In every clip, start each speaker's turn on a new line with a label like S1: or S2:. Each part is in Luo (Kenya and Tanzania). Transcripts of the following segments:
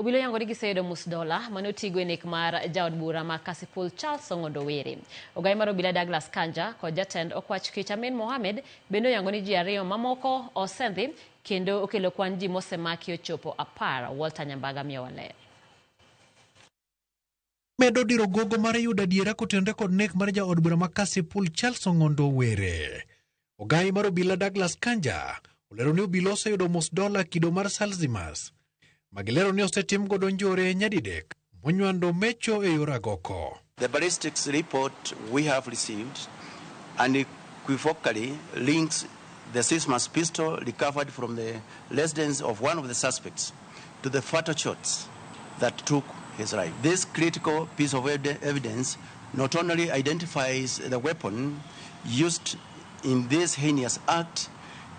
S1: Obila yango ni giseyudo $1 mane otigo e nek mar jaod bura ma Kasipul Charles Ong'ondo Were. Ogai mar obila Douglas Kanja kod jatend okwach kich Amin Mohamed bende oyango ni ji ariyo mamoko osendhi kendo okelo kwan ji mosemaki ochopo 10. Walter Nyambaga miyowa ler.
S2: Medo diro gogo mar yudo adiera kotenore kod nek mar jaod bura ma Kasipul Charles Ong'ondo Were. Ogai mar obila Douglas Kanja olero ni obila oseyudo $1 kido mar Salzimas. Magilero ni osetim godo njore nyadidek monywando mecho e yor agoko.
S3: The ballistics report we have received unequivocally links the Salzimas pistol recovered from the residence of one of the suspects to the fatal shots that took his life. This critical piece of evidence not only identifies the weapon used in this heinous act,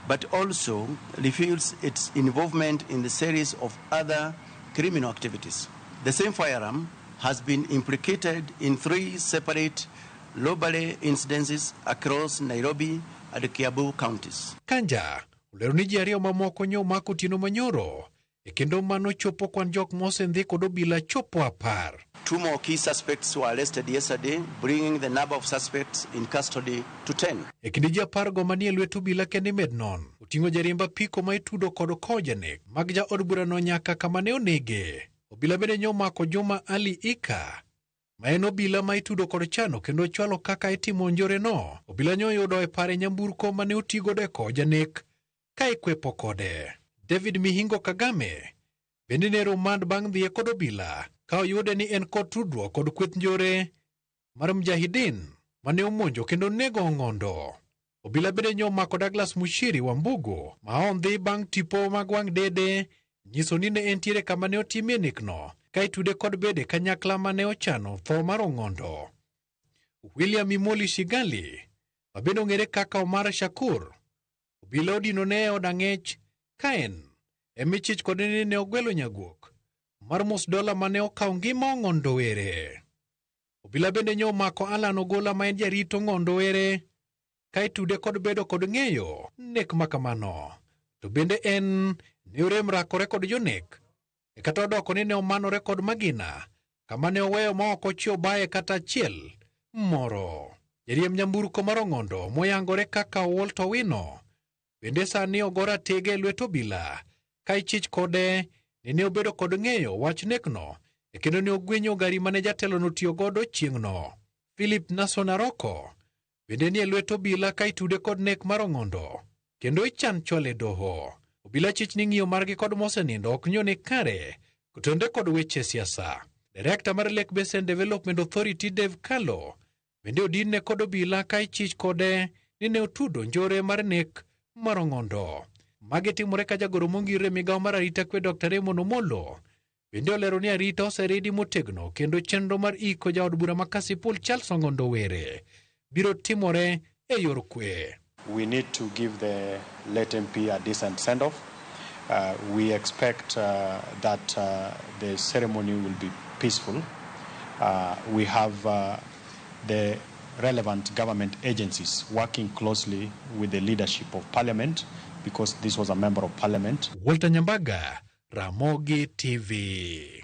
S3: but also reveals its involvement in the series of other criminal activities. The same firearm has been implicated in 3 separate robbery incidences across Nairobi and Kiambu counties.
S2: Kanja olero ni ji ariyo mamoko nyomako otieno manyoro e kendo mano chopo kwan jok mosendhi kod obila chopo 10.
S3: 2 more key suspects were arrested yesterday, bringing the number of suspects in custody to 10.
S2: E kindi ji 10 go manie lwet obila kende med non oting'o jariemb apiko ma itudo kod kojanek mag jaod burano nyaka kama ne onege. Obila bende nyomako Juma Ali Ika ma en obila ma itudo kod chano kendo chwalo kaka itimo njore no. Obila nyoyudo e pare nyamburko mane otigo de kojanek ka ikwepo kode. David Mihingo Kagame bende ne rumand bang' dhiye kod obila ka oyude ni en kod tudruok kod kweth njore mar mjahidin mane omonjo kendo nego Ong'ondo. Obila bende nyomako Douglas Mushiri Wambugu ma ondhi bang' tipo mag wang' dede nyiso ni ne entiere kama ne otimie nekno ka itude kod bede kanyakla mane ochano tho mar Ong'ondo. William Imoli Shigali ma bende ong'ere kaka Omar Shakur obila odino ne od ang'ech ka en emichich kod ne ogwelo nyaguok mar $1 mane okaw ngima Ong'ondo Were. Obila bende nyomako Alan Ogola ma en jarito Ong'ondo Were ka itude kod bedo kod ng'eyo nek makamano. To bende en ne orem rakore kod jonek e kata odoko ni ne omanore kod magina kama ne oweyo ma ok ochiew baye kata achiel moro. Jariemb nyamburko mar Ong'ondo moyangore kaka Walter Wino bende sani ogora tege lwet obila ka ichich kode ne obedo kod ng'eyo wach nekno e kendo ne ogwenyo gari mane jatelo notiyo godo chieng'no. Philip Nason Aroko bende nie lwet obila ka itude kod nek mar Ong'ondo kendo ichan chwale doho. Obila chich ni ng'iyo margi kod mosenindo ok nyone kare kotenore kod weche siasa. Direkta mar Lake Basin Development Authority Dave Kalo bende odinne kod obila ka ichich kode ni ne otudo njore mar nek mar Ong'ondo. Magi timore ka jagoro mongirre migawo mar arita kwe Dr. Raymond Omolo bende olero ni arita oseridi motegno kendo chenro mar iko jaod bura ma Kasipul Charles Ong'ondo Were biro timore e yor kwe.
S4: We need to give the late MP a decent send-off. We expect that the ceremony will be peaceful. We have the relevant government agencies working closely with the leadership of Parliament because this was a member of Parliament.
S2: Walter Nyambaga, Ramogi TV.